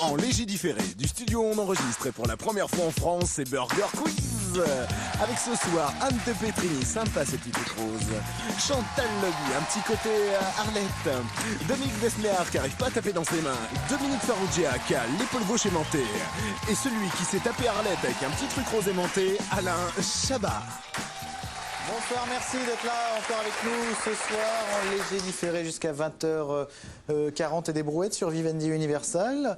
En léger différé, du studio on enregistre et pour la première fois en France, c'est Burger Quiz. Avec ce soir, Anne de Petrini, sympa cette petite rose. Chantal Lobby, un petit côté Arlette. Dominique Besnéard qui arrive pas à taper dans ses mains. Dominique Farrugia qui a l'épaule gauche aimantée. Et celui qui s'est tapé Arlette avec un petit truc rose aimanté, Alain Chabat. Bonsoir, merci d'être là encore avec nous ce soir en léger différé jusqu'à 20h40 et des brouettes sur Vivendi Universal.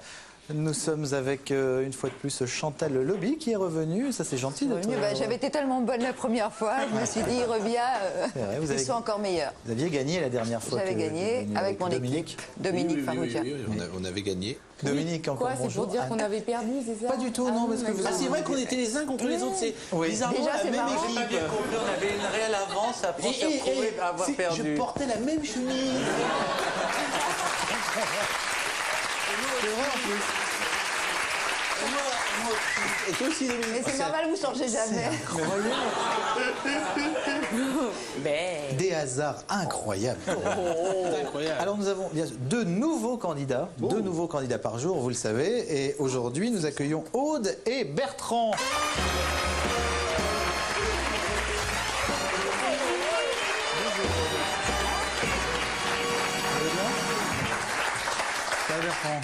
Nous sommes avec une fois de plus Chantal Lobby qui est revenue, ça c'est gentil d'être J'avais été tellement bonne la première fois, je me suis dit il revient, ils sont encore meilleurs. Vous aviez gagné la dernière fois. J'avais gagné avec mon Dominique. équipe, Dominique Farrugia. On avait gagné. Dominique, encore Quoi, c'est pour dire qu'on avait perdu, c'est ça? Pas du tout, non, parce que vous... Ah, c'est vrai qu'on était les uns contre les autres, c'est bizarrement Déjà, la c'est même marrant. équipe. J'ai pas bien compris, on avait une réelle avance, après on s'est retrouvé à avoir perdu. Je portais la même chemise. C'est vrai en plus. Et toi aussi, Dominique. Mais c'est normal, vous changez jamais. Des hasards incroyables. C'est incroyable. Alors nous avons bien sûr deux nouveaux candidats par jour, vous le savez. Et aujourd'hui, nous accueillons Aude et Bertrand. Ça va, Bertrand?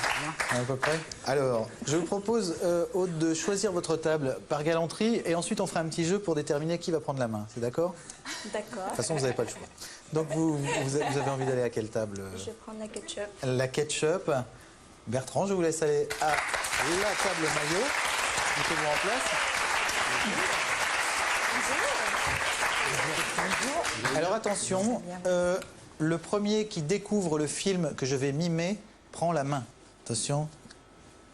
À peu près. Alors, je vous propose, Aude, de choisir votre table par galanterie et ensuite on fera un petit jeu pour déterminer qui va prendre la main. C'est d'accord? D'accord. De toute façon, vous n'avez pas le choix. Donc, vous avez envie d'aller à quelle table? Je vais prendre la ketchup. La ketchup. Bertrand, je vous laisse aller à la table maillot. Mettez-vous en place. Alors attention, le premier qui découvre le film que je vais mimer prend la main. Attention,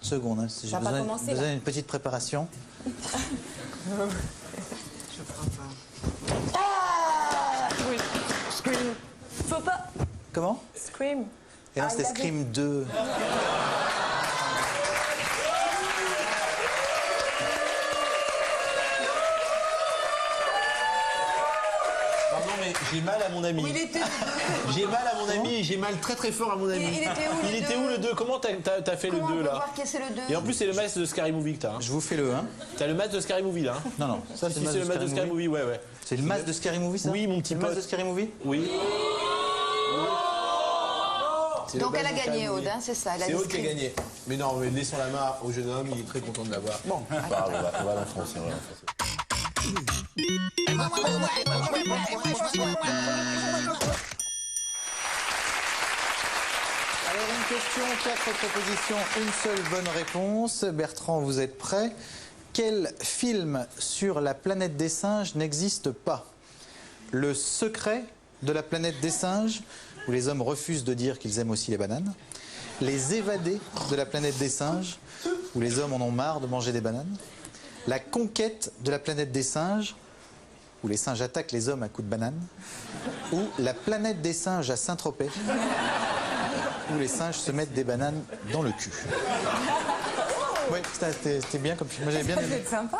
une seconde, hein, j'ai besoin d'une petite préparation. Oui. Scream. Faut pas. Comment? Scream. Et non, c'était Scream 2. Pardon, mais j'ai mal à mon ami. Il était J'ai mal à mon ami, j'ai mal très très fort à mon ami. Il était où, Il était où le 2? Comment t'as fait Comment le on 2 peut là? voir que c'est le 2? Et en plus, c'est le match de Scary Movie que t'as. Hein. Je vous fais le 1. T'as le match de Scary Movie là. Hein. Non, non, ça Si, c'est le match de Scary Movie, ouais, ouais. C'est le masque de Scary Movie, ça? Oui, mon petit C'est le masque pote. de Scary Movie? Oui. C'est Donc le elle a match de gagné, Scary Movie. Aude, hein, c'est ça. Elle a C'est dit Aude qui a Scream. gagné. Mais non, mais laissons la main au jeune homme, il est très content de l'avoir. Bon, on va l'enfoncer, on va l'enfoncer. Alors une question, 4 propositions, une seule bonne réponse. Bertrand, vous êtes prêt? Quel film sur la planète des singes n'existe pas? Le secret de la planète des singes, où les hommes refusent de dire qu'ils aiment aussi les bananes. Les évadés de la planète des singes, où les hommes en ont marre de manger des bananes. La conquête de la planète des singes, où les singes attaquent les hommes à coups de banane. Ou la planète des singes à Saint-Tropez, où les singes se mettent des bananes dans le cul. Oui, c'était bien comme film. Moi j'avais bien aimé. C'est sympa.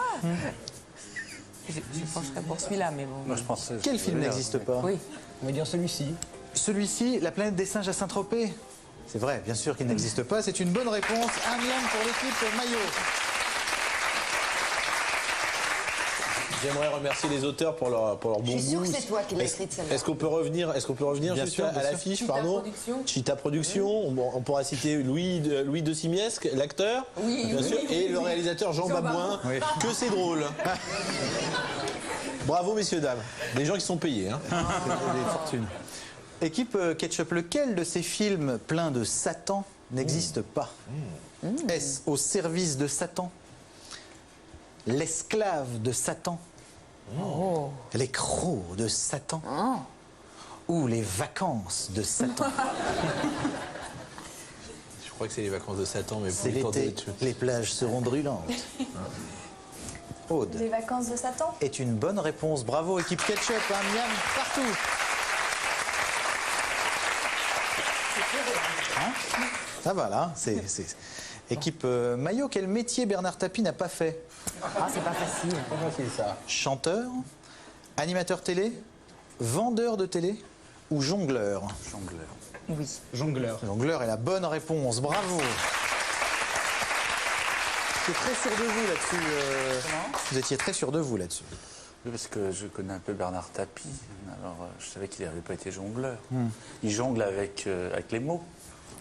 Je pencherais pour celui-là, mais bon. Moi, je pense que Quel film n'existe pas? Oui. on va dire celui-ci. Celui-ci, La planète des singes à Saint-Tropez. C'est vrai, bien sûr qu'il n'existe pas. C'est une bonne réponse. Un lien pour l'équipe maillot. J'aimerais remercier les auteurs pour leur bon goût. Je suis sûre que c'est toi qui l'as écrite celle-là. Est-ce qu'on peut revenir Bien juste sûr, à bien sûr. l'affiche, Chita pardon? Productions. Chita Productions. On pourra citer Louis de Simiesque, l'acteur, Oui, bien oui, sûr, oui, et oui, le oui. réalisateur Jean Jean Babouin. Oui. Que c'est drôle. Bravo messieurs dames, des gens qui sont payés. Hein. Des fortunes. Équipe Ketchup, lequel de ces films pleins de Satan n'existe pas? Est-ce Au service de Satan? L'esclave de Satan? Les crocs de Satan? Ou les vacances de Satan? Je crois que c'est les vacances de Satan, mais C'est pour le temps l'été, de- les plages seront brûlantes. Aude Les vacances de Satan. est une bonne réponse. Bravo, équipe Ketchup, un miam partout. Hein? Ça va là, c'est... Équipe Maillot, quel métier Bernard Tapie n'a pas fait? Ah, c'est pas facile. Pas facile ça. Chanteur, animateur télé, vendeur de télé ou jongleur? Jongleur. Oui. Jongleur. Jongleur est la bonne réponse, bravo. Vous étiez très sûr de vous là-dessus. Vous étiez très sûr de vous là-dessus. Oui, parce que je connais un peu Bernard Tapie. Alors, je savais qu'il n'avait pas été jongleur. Il jongle avec les mots.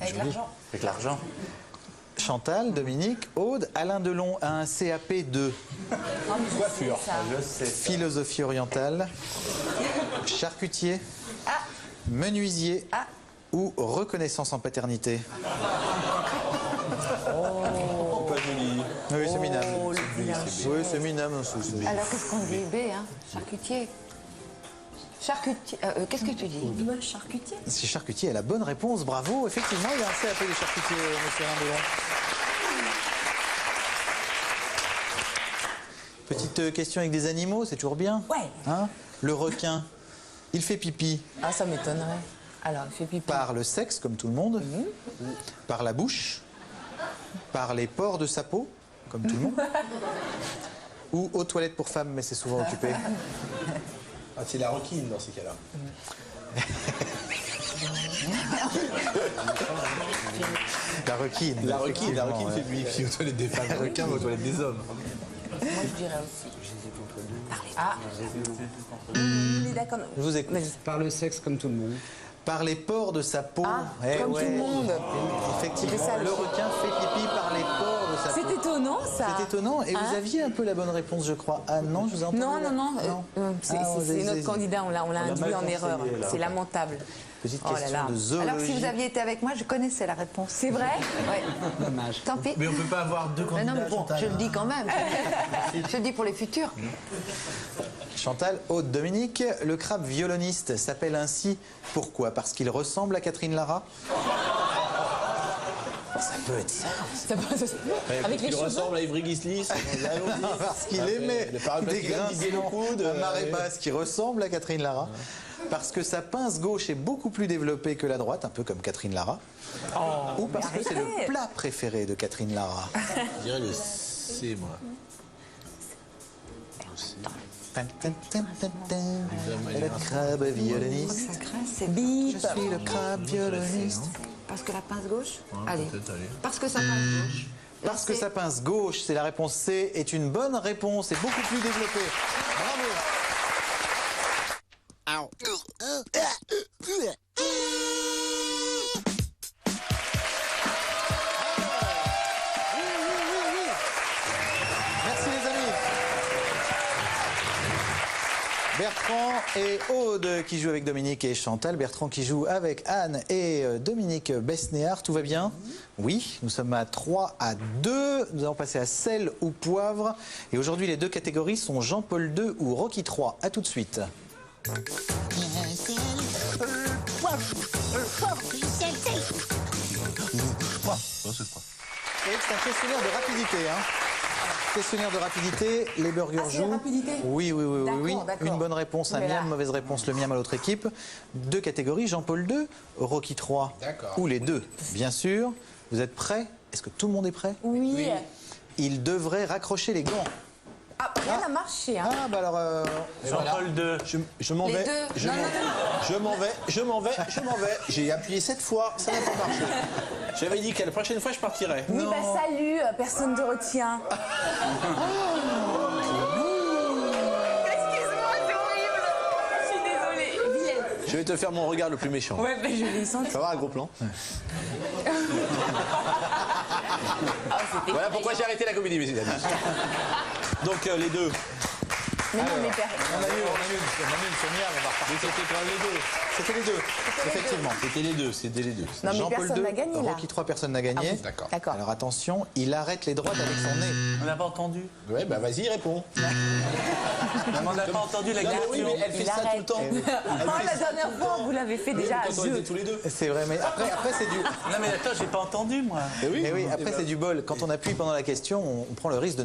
Avec l'argent. Avec l'argent. Chantal, Dominique, Aude, Alain Delon a un CAP de Coiffure. Je sais. philosophie orientale, charcutier, menuisier ou reconnaissance en paternité. Pas joli. Oui, c'est minable. Oui, c'est minable. Alors qu'est-ce qu'on dit? B, hein? Charcutier. Charcutier. Qu'est-ce que tu dis? Moi, charcutier. C'est charcutier est la bonne réponse, bravo. Effectivement, il y a un CAP de charcutier, monsieur Alain Delon. Petite question avec des animaux, c'est toujours bien. Ouais. Hein? Le requin, il fait pipi Ah, ça m'étonnerait. Alors, il fait pipi. par le sexe, comme tout le monde, par la bouche, par les pores de sa peau, comme tout le monde, ou aux toilettes pour femmes, mais c'est souvent occupé. Ah, c'est la requine dans ces cas-là. La requine. La requine effectivement, fait pipi aux toilettes des femmes. Le requin aux toilettes des hommes. Moi, je dirais aussi. Ah. On est d'accord. Je vous écoute. Par le sexe comme tout le monde. Par les pores de sa peau. Eh comme tout le monde. Effectivement, C'était ça, le requin fait pipi par les pores de sa peau. C'est étonnant, ça. C'est étonnant. Et vous aviez un peu la bonne réponse, je crois. Ah non, je vous ai entendu. Non, là. non, non. C'est notre c'est- candidat, on l'a induit mal en erreur. conseillé, là. C'est lamentable. Petite Oh là question là. de zoologie. Alors si vous aviez été avec moi, je connaissais la réponse. C'est vrai? Oui. Dommage. Tant pis. Mais on peut pas avoir deux Mais candidats. non, mais bon, Chantal, je le hein. dis quand même. Je le dis pour les futurs. Chantal, Aude, Dominique, le crabe violoniste s'appelle ainsi pourquoi? Parce qu'il ressemble à Catherine Lara? Ça peut être ça. Ça peut- Avec les Il cheveux. ressemble à Ivry Guislis. Parce qu'il aimait Le parapluie des qui vient de viser le grincements coude, à marée ouais. basse qui ressemblent à Catherine Lara. Parce que sa pince gauche est beaucoup plus développée que la droite, un peu comme Catherine Lara. Ou parce que c'est le plat préféré de Catherine Lara. Je dirais le C, moi. Le crabe violoniste. Ça craint, c'est Je suis le crabe violoniste. parce que la pince gauche. Allez. peut-être, allez. Parce que sa pince gauche. Parce que sa pince gauche, c'est la réponse C, est une bonne réponse et beaucoup plus développée. Bravo. Merci les amis. Bertrand et Aude qui jouent avec Dominique et Chantal. Bertrand qui joue avec Anne et Dominique Besnéard. Tout va bien? Oui, nous sommes à 3-2. Nous allons passer à sel ou poivre. Et aujourd'hui, les deux catégories sont Jean-Paul II ou Rocky III. À tout de suite. Et c'est un questionnaire de rapidité. Questionnaire de rapidité, les burgers Ah, c'est jouent. rapidité? Oui. D'accord, d'accord. Une bonne réponse, un Mais là- miam, mauvaise réponse, le miam à l'autre équipe. Deux catégories, Jean-Paul II, Rocky III. D'accord. Ou les deux, bien sûr. Vous êtes prêts? Est-ce que tout le monde est prêt? Oui. Il devrait raccrocher les gants. Ah, rien n'a marché, hein. Ah, bah alors. Jean-Paul II. Je m'en Les vais. deux. Je Non, m'en- non, non. je m'en vais. J'ai appuyé 7 fois, ça n'a pas marché. J'avais dit que la prochaine fois, je partirais. Oui, bah salut, personne ne te retient. Excuse-moi, c'est horrible. Je suis désolée. Vilaine. Je vais te faire mon regard le plus méchant. Ouais, bah je l'ai senti. Ça va, un gros plan Ah, c'était Voilà pourquoi j'ai arrêté la comédie, messieurs et dames. Donc, les deux. Mais non, mais On a eu une première, on va repartir. Mais c'était quand même les deux. C'était les deux, effectivement. C'était les deux. Non, mais Jean-Paul personne n'a II, gagné, là. Rocky III, personne n'a gagné. Ah bon, D'accord. D'accord. Alors attention, il arrête les droites avec son nez. On n'a pas entendu. Ouais, bah vas-y, réponds. On n'a pas entendu la Non, mais question. oui, mais elle fait Il ça tout le arrête. temps. Oh, la dernière fois, vous l'avez fait déjà à Quand on était deux. tous les deux. C'est vrai, mais après c'est du. Non mais attends, j'ai pas entendu moi. Mais oui, après c'est du bol. Quand on appuie pendant la question, on prend le risque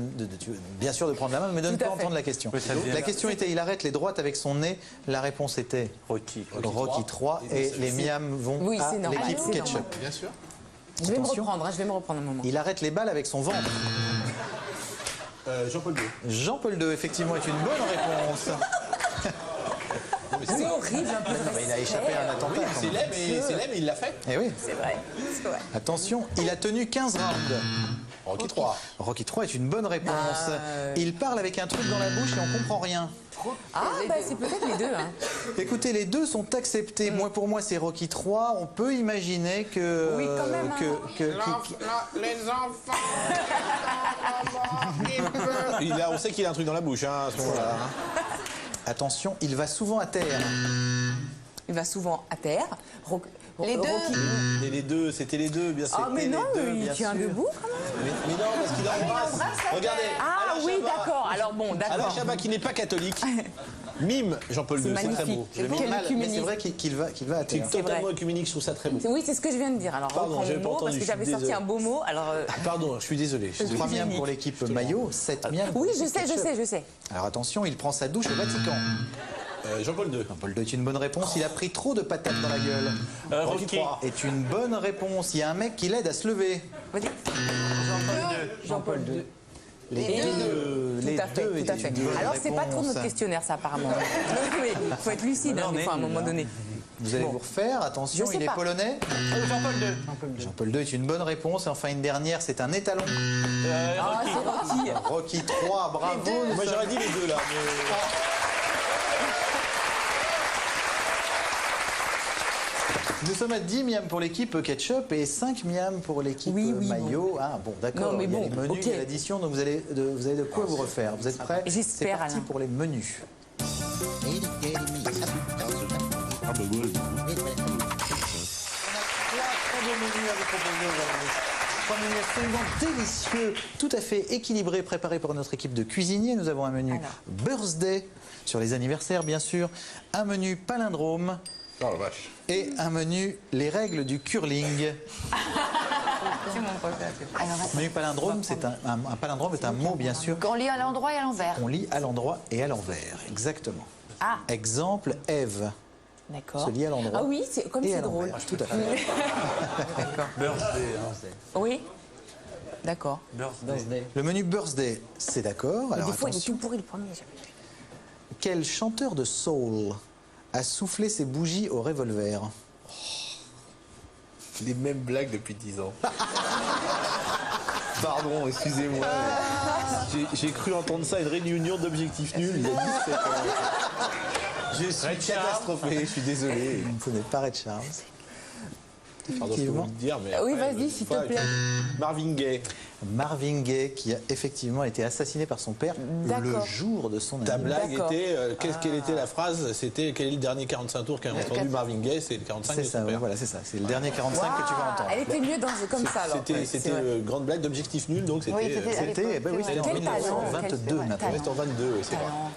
bien sûr de prendre la main, mais de ne Tout à pas fait. entendre la question. Oui, ça vient. La question était, il arrête les droites avec son nez. La réponse était Rocky. Rocky III et les miams vont Oui, à c'est normal, l'équipe c'est ketchup. normal. Bien sûr. Je vais me Attention. reprendre, hein, je vais me reprendre un moment. Il arrête les balles avec son ventre. Jean-Paul II. Jean-Paul II, effectivement, est une bonne réponse. Non, mais C'est horrible, un peu de Il a échappé à un attentat. quand C'est même. laid, mais il l'a fait. Eh oui. C'est vrai. C'est vrai. Attention, il a tenu 15 rounds. Rocky 3. Rocky 3 est une bonne réponse. Il parle avec un truc dans la bouche et on comprend rien. Ah, bah c'est peut-être les deux. Hein. Écoutez, les deux sont acceptés. Moi, pour moi, c'est Rocky 3. On peut imaginer que... Oui, quand même, hein. Les enfants. On sait qu'il a un truc dans la bouche, hein, à ce moment-là. Attention, il va souvent à terre. Il va souvent à terre. Les deux. Et les deux, c'était les deux, bien sûr. Ah, mais non, deux, il bien tient sûr. debout quand même. Mais non, parce qu'il embrasse. Regardez. Ah Alain oui, Chabat. d'accord. Alors bon, Alain d'accord. Chabat, qui n'est pas catholique, mime Jean-Paul II. C'est très beau. magnifique. Je le mets Quel mal, mais c'est œcuménisme. vrai qu'il va à terre. C'est totalement vrai. œcuménique, je trouve ça très beau. Oui, c'est ce que je viens de dire. Alors, Pardon, reprends j'avais mon pas mot entendu, parce que je suis j'avais sorti désolé. un beau mot. Alors, Pardon, je suis désolé. 3 miams pour l'équipe maillot, 7 miams pour oui, je l'équipe sais, je ketchup. sais, je sais. Alors attention, il prend sa douche au Vatican. Jean-Paul II. Paul II est une bonne réponse. Il a pris trop de patates dans la gueule. Rocky 3. Est une bonne réponse. Il y a un mec qui l'aide à se lever. Vas-y. Jean-Paul II. Les deux. Tout à fait, tout à fait. Alors, c'est pas trop notre questionnaire, ça, apparemment. Oui, il faut être lucide, hein, des fois, à un moment donné. Vous allez vous refaire. Attention, Je sais il est pas. polonais. Jean-Paul II est une bonne réponse. Et enfin, une dernière, c'est un étalon. Ah, c'est Rocky. Rocky 3, bravo. Moi, j'aurais dit les deux, là. Nous sommes à 10 miams pour l'équipe ketchup et 5 miams pour l'équipe Oui, oui, maillot. Ah bon, d'accord. Non, mais Il y a bon, les menus, ok. il y a l'addition, donc vous avez de quoi vous refaire. Vous êtes prêts? C'est J'espère, parti Alain. pour les menus. Trois beaux menus à vous proposer aujourd'hui. Trois menus absolument délicieux, tout à fait équilibrés, préparés par notre équipe de cuisiniers. Nous avons un menu Alors. birthday, sur les anniversaires bien sûr, un menu palindrome Oh la vache. et un menu les règles du curling. Menu palindrome, c'est un palindrome est un mot bien sûr Qu'on lit à l'endroit et à l'envers. qu'on lit à l'endroit et à l'envers, exactement. Ah, Exemple, Ève d'accord. se lit à l'endroit Ah oui, c'est comme et c'est à drôle. l'envers. Tout à fait. Birthday, hein. Oui, d'accord. Birthday. Le menu birthday, c'est d'accord. Mais Alors des fois, il est attention. tout pourri le premier. Quel chanteur de soul a soufflé ses bougies au revolver? Les mêmes blagues depuis 10 ans. Pardon, excusez-moi. J'ai cru entendre ça à une réunion d'objectifs nuls il y a 17 ans. Je suis catastrophé, je suis désolé. Ce n'est pas Ray Charles. Pardon, je peux vous le dire, mais Oui, après, vas-y, s'il te plaît. Marvin Gaye. Marvin Gaye, qui a effectivement été assassiné par son père le D'accord. jour de son Ta anniversaire. blague D'accord. était, quelle était la phrase? C'était quel est le dernier 45 tours qu'a entendu Marvin Gaye? C'est le 45 C'est de ça, son père. voilà, c'est ça. C'est le dernier 45 que tu vas entendre. Elle était mieux comme ça, alors. C'était une grande blague d'objectif nul, donc c'était. Oui, c'était à C'était, l'époque, eh ben oui, c'est c'était en vrai. Quel talent, 1922 quel maintenant. Reste en 22, oui, c'est vrai. Talent.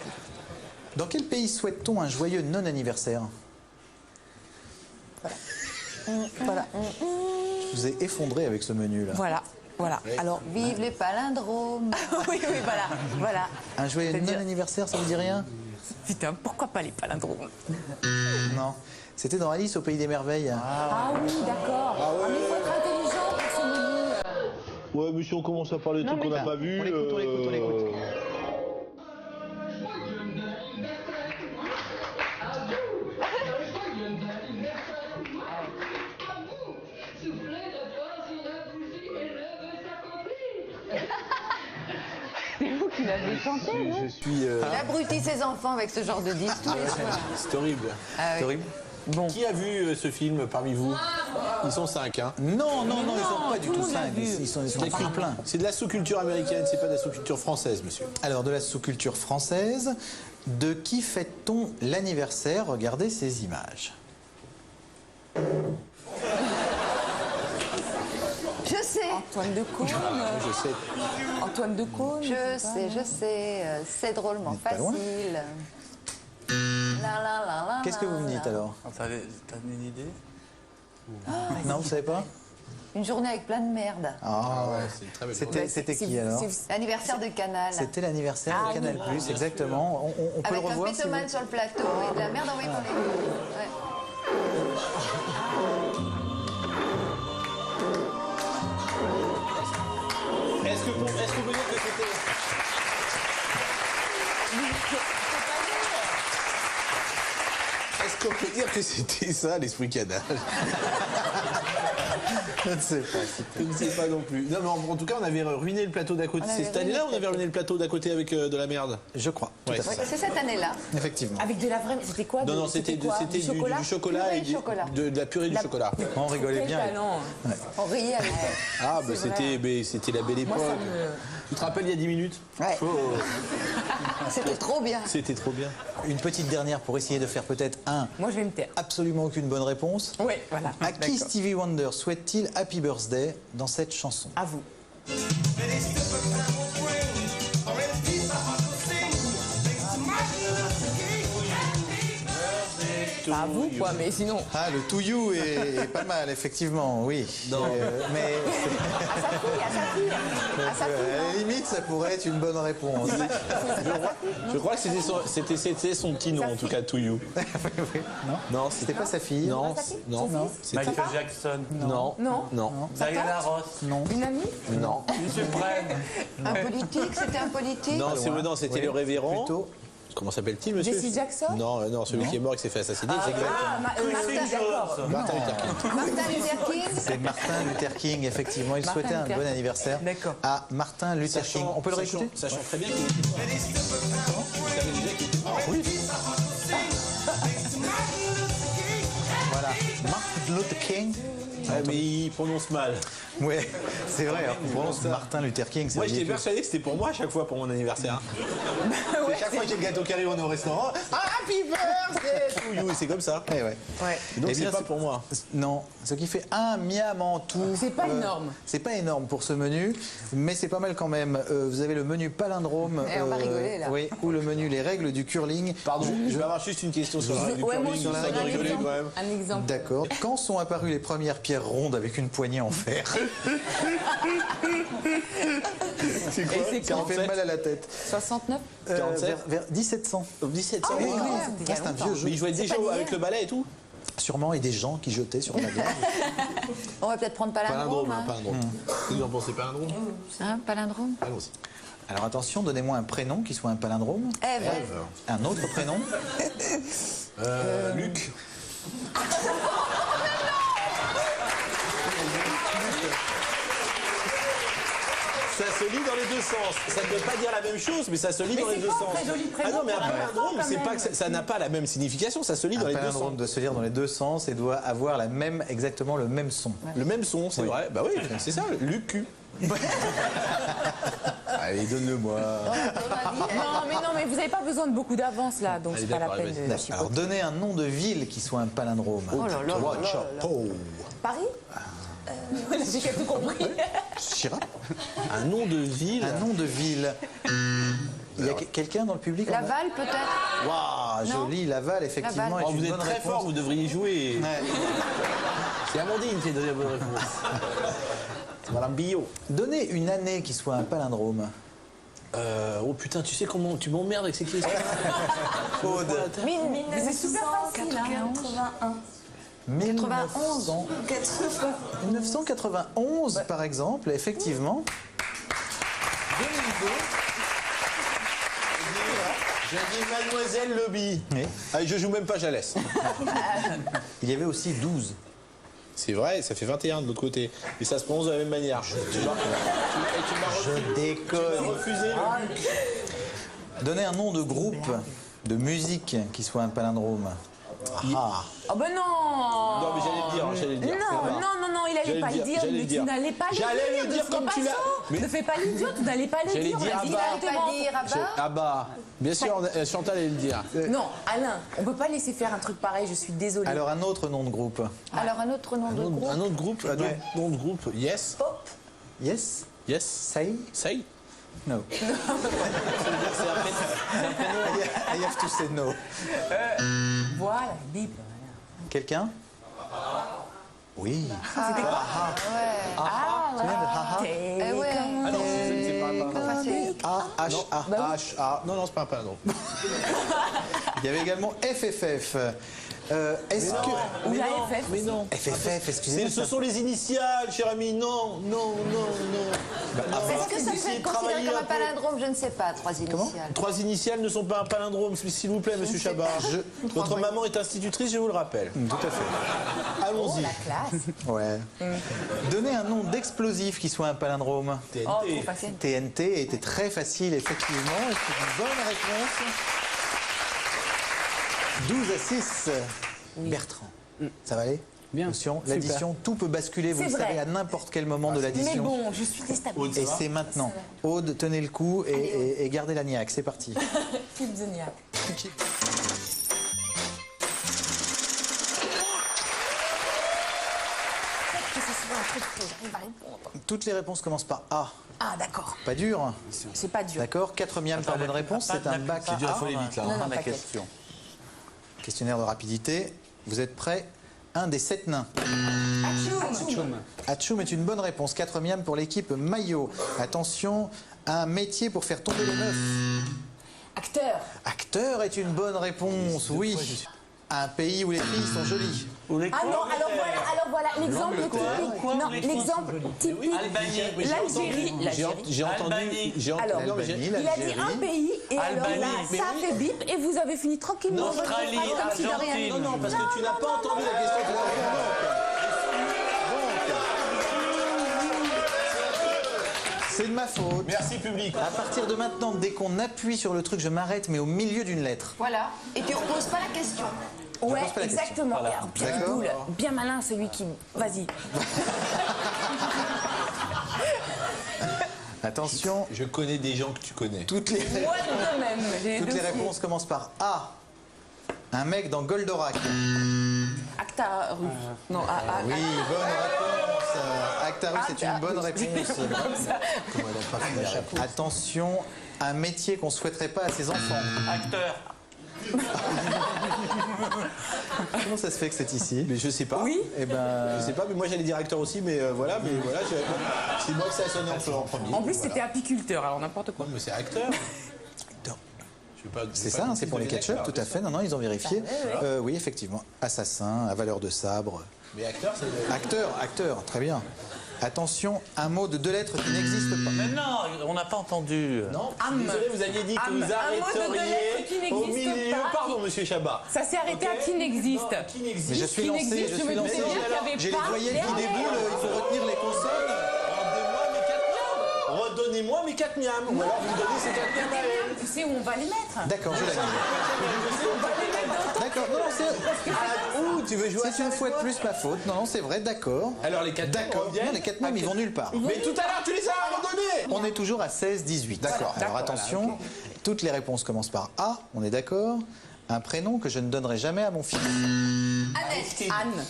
Dans quel pays souhaite-t-on un joyeux non-anniversaire? Voilà. Je vous ai effondré avec ce menu-là. Voilà. Voilà. Alors, Vive les palindromes. oui, voilà. Voilà. Un joyeux C'est-à-dire- non-anniversaire, ça vous dit rien? Putain, pourquoi pas les palindromes? Non. C'était dans Alice au Pays des Merveilles. Ah oui, d'accord. Ah, mais il faut être intelligent pour ce menu. Ouais, mais si on commence à parler de trucs qu'on n'a pas vus. On l'écoute, on l'écoute. Je suis. Il abrutit ses enfants avec ce genre de disque tous les soirs. C'est horrible. C'est horrible. Bon. Qui a vu ce film parmi vous? Ils sont 5, hein. Non, non, non, ils sont pas du tout le tout monde l'a cinq. vu. Ils sont pas pleins. C'est de la sous-culture américaine, c'est pas de la sous-culture française, monsieur. Alors, de la sous-culture française, de qui fête-t-on l'anniversaire? Regardez ces images. Je sais, Antoine de Caunes. Je sais. Antoine de Caunes. je sais, c'est drôlement Vous n'êtes pas loin. facile. La, la, la, la, Qu'est-ce que vous me dites alors? T'as une idée? Non, vous savez pas? Une journée avec plein de merde. Ah, Ouais, c'est une très belle journée. c'était qui alors? L'anniversaire de Canal. C'était l'anniversaire de Canal+, exactement. On peut le Avec un revoir si vous... pétomane sur le plateau et de la merde envoyée pour les coups. Ouais. Est-ce qu'on peut dire que c'était. peut dire que c'était ça, l'esprit canal. Je ne sais pas. Je ne sais pas non plus. Non, mais en tout cas, on avait ruiné le plateau d'à côté. C'est cette année-là, on avait ruiné le plateau d'à côté avec de la merde. Je crois. Ouais. Tout à fait. C'est cette année-là. Effectivement. Avec de la vraie. C'était quoi Non, c'était quoi du chocolat Purée et de chocolat. de la purée du chocolat. On rigolait Quel bien. talent. On riait avec elle. Ah, bah c'était la belle époque. Moi, ça me... Tu te rappelles il y a 10 minutes? Ouais. C'était trop bien. C'était trop bien. Une petite dernière pour essayer de faire peut-être Moi, je vais me taire. absolument aucune bonne réponse. Oui, voilà. À qui D'accord. Stevie Wonder souhaite-t-il Happy Birthday dans cette chanson? À vous. Pas à vous, quoi, mais sinon. Ah, le To You est pas mal, effectivement, oui. Non. Mais À sa fille, à sa fille. À sa fille. à la limite, ça pourrait être une bonne réponse. Je crois que c'était son petit nom, en tout cas, To You. Non, C'était pas sa fille? Non, non, non. Michael Jackson. Non, Non. non, Diana Ross. Non. Une amie non. Monsieur Brenne. Un politique, c'était un politique. Non, non, c'était Oui. le révérend. Plutôt. Comment s'appelle-t-il, monsieur? Jesse Jackson Non, non, celui qui est mort et qui s'est fait assassiner, c'est d'accord. Martin Luther King. Martin Luther King. C'est Martin Luther King, effectivement. Il Martin souhaitait un Luther bon King. anniversaire D'accord. à Martin Luther King. On peut le réécouter? Sachant très bien qu'il était mort. Oui. Voilà. Martin Luther King. Ah, mais il prononce mal. Ouais, c'est vrai. On prononce Martin Luther King. c'est Moi, j'étais ridicule. persuadé que c'était pour moi à chaque fois pour mon anniversaire. C'est chaque fois qu'il y a le gâteau qui arrive, on est au restaurant. Happy birthday to you. Et c'est comme ça. Eh ouais. Et donc, Eh c'est bien, pas pour moi. Non, ce qui fait un miam en tout. C'est pas énorme. C'est pas énorme pour ce menu, mais c'est pas mal quand même. Vous avez le menu palindrome. Eh, on va rigoler, là. Oui, ou le menu les règles du curling. Pardon, je vais avoir juste une question sur la règle du Ouais, moi curling, aussi, sur la histoire de règle du rigoler curling. quand même. Un exemple. D'accord. Quand sont apparues les premières pierres rondes avec une poignée en fer? C'est quoi? Et c'est Ça me fait mal à la tête. 69 Vers 1700. 1700. Oui, ouais, oui, c'était il y a c'est un longtemps. vieux jeu. Mais il jouait déjà avec le balai et tout? Sûrement, et des gens qui jetaient sur la glace. On va peut-être prendre palindrome. Palindrome, hein, palindrome. Vous en pensez palindrome? Hein, palindrome. Allons-y. Alors attention, donnez-moi un prénom qui soit un palindrome. Ève. Un autre prénom. Luc. Ça se lit dans les deux sens. Ça ne veut pas dire la même chose, mais ça se lit dans les deux sens. très joli prénom Ah non, mais un pour un palindrome, enfant, c'est quand pas que ça n'a pas la même signification, ça se lit dans Un les deux sens. palindrome doit se lire dans les deux sens et doit avoir exactement le même son. Le même son, c'est Oui. vrai. Bah oui, c'est ça, Luc. Allez, donne-le-moi. Non, mais vous n'avez pas besoin de beaucoup d'avance là, donc Allez, c'est pas la d'accord, peine vas-y. de Alors, chipoter. donnez un nom de ville qui soit un palindrome. Oh là là là là là. Paris J'ai tout compris. Chirac. Un nom de ville. Un nom de ville. Il y a quelqu'un dans le public? Laval, peut-être. Waouh, Non. joli, Laval, effectivement. Laval. est Oh, une vous êtes bonne très réponse. fort, vous devriez jouer. Ouais. C'est Amandine qui a donné la bonne réponse. C'est Madame Billot. Donnez une année qui soit un palindrome. Oh putain, tu sais comment tu m'emmerdes avec ces questions. Aude. Mais c'est super facile. Hein. 81. 1991, par exemple, effectivement. J'ai dit Mademoiselle Lobby. Oui. Allez, je joue même pas, je la laisse. Il y avait aussi 12. C'est vrai, ça fait 21 de l'autre côté. Et ça se prononce de la même manière. Tu m'as Déconne. refusé. Donnez un nom de groupe de musique qui soit un palindrome. Ah. Oh ben non. Non, mais j'allais le dire. Non, il allait pas le dire, mais tu n'allais pas le dire. J'allais le dire ne comme fais tu pas l'as. ça. Mais- Ne fais pas l'idiot, tu n'allais pas le J'allais dire. dire, on a dit ah bah. directement. Pas dire à bas. Ah bah, bien sûr, Chantal allait le dire. Non, Alain, on peut pas laisser faire un truc pareil, je suis désolée. Alors un autre nom de groupe. Alors, un autre nom de groupe. Un autre groupe, un autre Ouais. nom de groupe. Yes. Pop. Yes. Yes. Say. Say. No. C'est un prénom. I have to say no. Voilà, bip. Quelqu'un? Oui. Ah, Tu viens de haha? Eh ouais. Ah non, c'est pas un palindrome. Enfin, c'est- A-H-A. H-A. Non, c'est pas un palindrome. Il y avait également FFF. Est-ce que... Ou la FF. Mais non. FFF, excusez-moi. Ce sont les initiales, cher ami. Non, non, non, non. Est-ce que ça peut essayez être de travailler considéré comme un un peu. palindrome? Je ne sais pas, 3 initiales. 3 initiales ne sont pas un palindrome, s'il vous plaît, monsieur Chabat. Votre maman est institutrice, je vous le rappelle. Tout à fait. Allons-y. La classe. Ouais. Donnez un nom d'explosif qui soit un palindrome. TNT. Oh, trop facile. TNT était très facile, effectivement. Et c'est une bonne réponse. 12 à 6. Bertrand, ça va aller? Bien. Attention, Super. l'addition, tout peut basculer, vous C'est le savez, vrai. à n'importe quel moment de Mais l'addition. bon, je suis déstabilisée. Et c'est maintenant. Aude, tenez le coup et gardez la niaque. C'est parti. Philippe Zenia. Toutes les réponses commencent par A. Ah, d'accord. Pas dur. C'est pas dur. D'accord. 4 miam par bonne réponse. C'est un bac C'est dur, il A. faut aller vite là. Non, non, la t'inquiète. question. Questionnaire de rapidité. Vous êtes prêts? Un des 7 nains. Tchoum. Atchoum est une bonne réponse. 4 miam pour l'équipe maillot. Attention, un métier pour faire tomber les meufs. Acteur. Acteur est une bonne réponse, oui. Un pays où les filles sont jolies. Ah non, alors voilà, l'exemple typique. Non, l'exemple typique. L'Algérie. J'ai entendu. Alors, Non, mais j'ai- L'Albanie, il a dit un pays et alors Albanie. là, Mais ça oui. fait bip et vous avez fini tranquillement. votre Australie, phrase comme si de rien Argentine. n'était. Non, parce que tu n'as pas entendu la question tout à l'heure. C'est de ma faute. Merci, public. À partir de maintenant, dès qu'on appuie sur le truc, je m'arrête, mais au milieu d'une lettre. Voilà. Et tu ne reposes pas la question. Ouais, pose pas la question. exactement. Et alors, bien D'accord. boule, bien malin celui qui. Vas-y. Attention, Je connais des gens que tu connais. toutes les Moi de même. J'ai toutes les deux réponses commencent par A. Un mec dans Goldorak. Actaru. Non, Oui, bonne réponse. Actarus, c'est une bonne réponse. Attention, un métier qu'on souhaiterait pas à ses enfants. Acteur. Comment ça se fait que c'est ici? Mais je sais pas. Oui. Eh ben, Je sais pas, mais moi j'allais dire acteur aussi, mais voilà, c'est moi que ça a sonné en premier. En plus, Voilà. c'était apiculteur, alors n'importe quoi. Ouais, mais c'est acteur. Je vais pas- c'est je vais ça, pas hein, c'est pour les donner ketchup, d'acteur, tout à fait. Non, non, ils ont vérifié. Ah, Oui, effectivement. Assassin, à valeur de sabre. Mais acteur, c'est. Acteur, très bien. Attention, un mot de 2 lettres qui n'existe pas. Mais non, on n'a pas entendu. Non, Âme. désolé, vous aviez dit que Âme. vous Un mot de deux lettres qui arrêteriez au n'existe milieu. pas. Pardon, monsieur Chabat. Ça s'est arrêté à qui n'existe. Non, qui n'existe. Mais je suis Qui lancé, n'existe, je je suis me lancé. disais bien qu'il y avait J'ai les pas voyelles qui derrière. déboulent, il faut retenir les consonnes. Rendez-moi mes 4 miams. Redonnez-moi mes 4 miams. Ou alors vous me donnez ces 4 miams à elle. Tu sais où on va les mettre. D'accord, je l'ai mis. On va les mettre dans ton. D'accord, non, Ouh, tu veux jouer à c'est ça une avec fois de moi plus ma faute. Non, non, c'est vrai, d'accord. Alors les 4 D'accord. reviennent. Non, les 4 mêmes, ils vont nulle part. Mais tout à l'heure, tu les as redonnés. On est toujours à 16-18. D'accord. Alors attention, toutes les réponses commencent par A, on est d'accord. Un prénom que je ne donnerai jamais à mon fils. Annette. Anne.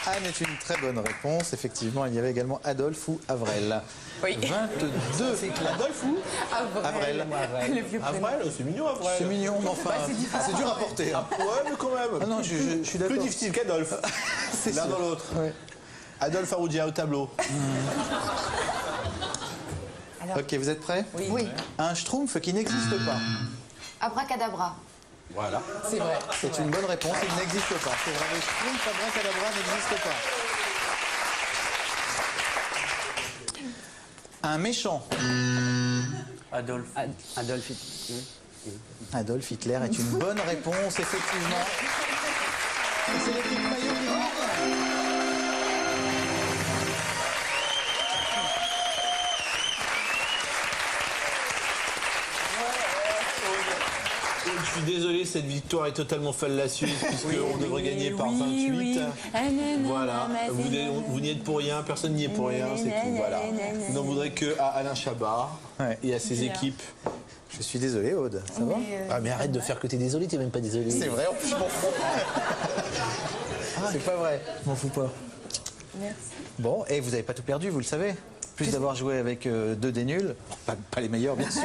Anne est une très bonne réponse. Effectivement, il y avait également Adolphe ou Avrel. Oui. 22. Adolphe ou Avrel. Le vieux prénom. Avrel, c'est mignon Avrel. C'est mignon, mais enfin, c'est dur à porter. hein. Ouais, mais quand même. Ah non, je suis d'accord. Plus difficile qu'Adolphe. C'est L'un sûr. dans l'autre. Ouais. Adolphe Aroudia au tableau. Ok, vous êtes prêts? Oui. Un schtroumpf qui n'existe pas. Abracadabra. Voilà. C'est vrai. C'est une bonne réponse, il n'existe pas. C'est vrai, le schtroumpf abracadabra n'existe pas. Un méchant. Adolphe. Adolphe. Adolf Hitler est une bonne réponse, effectivement. Et c'est l'équipe maillot qui gagne. Je suis désolé, cette victoire est totalement fallacieuse puisqu'on devrait gagner par 28. Voilà, vous n'y êtes pour rien, personne n'y est pour rien, c'est tout. Voilà. Vous n'en voudrez que à Alain Chabat Ouais. et à ses équipes. Je suis désolé, Aude, ça va? Ah mais arrête de faire que t'es désolé, t'es même pas désolé. C'est vrai, en plus je m'en fous. C'est pas vrai, je m'en fous pas. Merci. Bon, et vous n'avez pas tout perdu, vous le savez. plus d'avoir joué avec deux des nuls, pas les meilleurs bien sûr.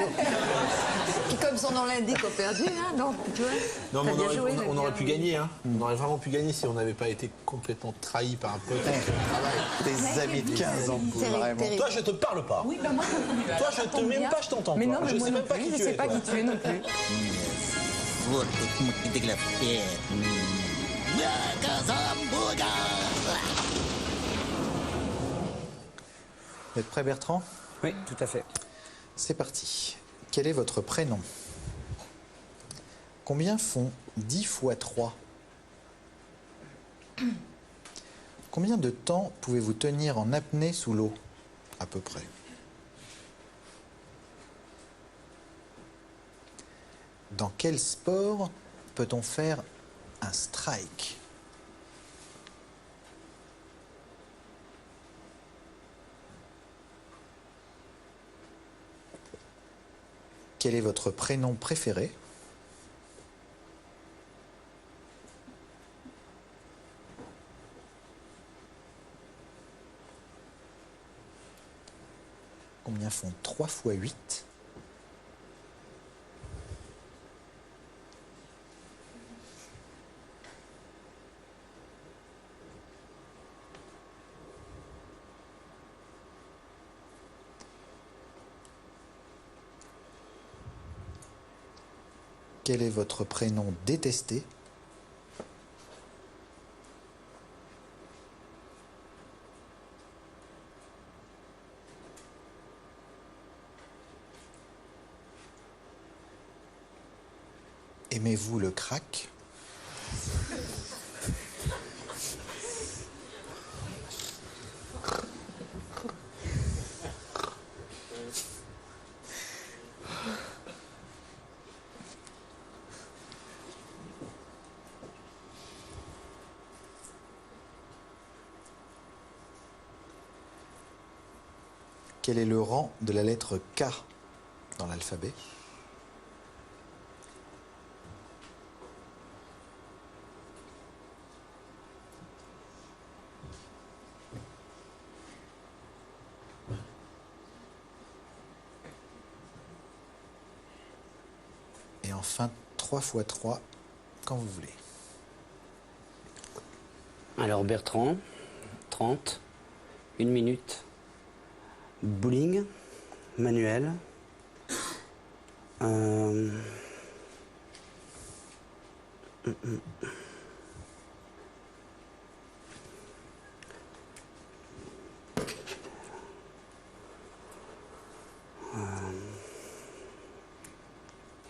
Qui, comme son nom l'indique, ont perdu, hein, donc tu vois. Non, mais t'as bien joué, on aurait pu gagner. Hein. On aurait vraiment pu gagner si on n'avait pas été complètement trahi par un pote. Des amis de 15 ans, vraiment. Toi, je te parle pas. Oui, ben moi, je comprends mieux. Toi, je te même pas, je t'entends. Mais toi. non, mais je moi sais non même pas plus, qui je tu sais es. pas toi. qui tu es non plus. Vous êtes prêt Bertrand? Oui, tout à fait. C'est parti. Quel est votre prénom? Combien font 10 fois 3? Combien de temps pouvez-vous tenir en apnée sous l'eau? À peu près. Dans quel sport peut-on faire un strike? Quel est votre prénom préféré? Combien font 3 fois 8? Quel est votre prénom détesté? Aimez-vous le crack? Quel est le rang de la lettre K dans l'alphabet? Et enfin, 3 fois 3, quand vous voulez. Alors Bertrand, 30, 1 minute. Bowling, manuel.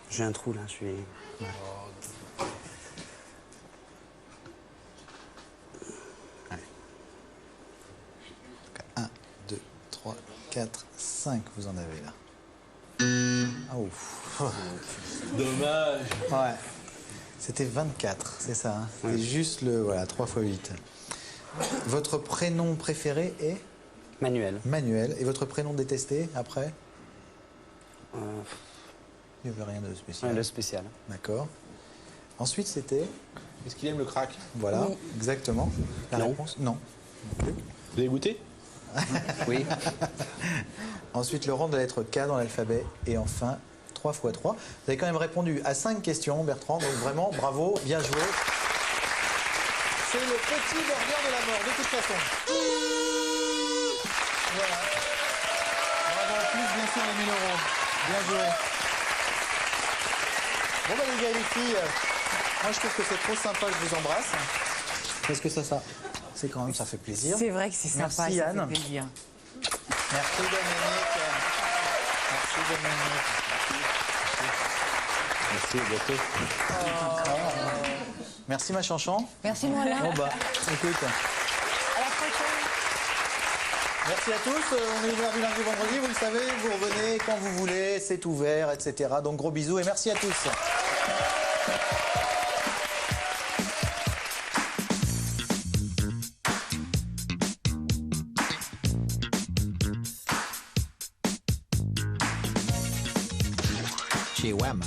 J'ai un trou là, je suis... 1, 2, 3, 4, 5, vous en avez là. Ah ouf. Dommage. Ouais. C'était 24, c'est ça. Hein. C'est juste le, voilà, 3 fois 8. Votre prénom préféré est Manuel. Manuel. Et votre prénom détesté après? Il n'y avait rien de spécial. Ouais, le spécial. D'accord. Ensuite, c'était... Est-ce qu'il aime le crack? Voilà, Oui. exactement. La Non. réponse? Non. Vous avez goûté? Oui. Ensuite, le rang de la lettre K dans l'alphabet. Et enfin, 3 fois 3. Vous avez quand même répondu à 5 questions, Bertrand. Donc vraiment, bravo, bien joué. C'est le petit burger de la mort, de toute façon. Voilà. Bravo en plus, bien sûr, les 1000 euros. Bien joué. Bon, bah, les gars et les filles, moi, je trouve que c'est trop sympa, je vous embrasse. Parce que ça, c'est quand même, ça fait plaisir. C'est vrai que c'est sympa, Merci, ça Anne. fait plaisir. Merci Dominique. Merci Dominique. Merci, à bientôt. Merci ma chanchon. Merci, Noël. Bon bah, écoute. À la prochaine. Merci à tous. On est ouvert du lundi au vendredi, vous le savez. Vous revenez quand vous voulez, c'est ouvert, etc. Donc gros bisous et merci à tous. Chez WAM.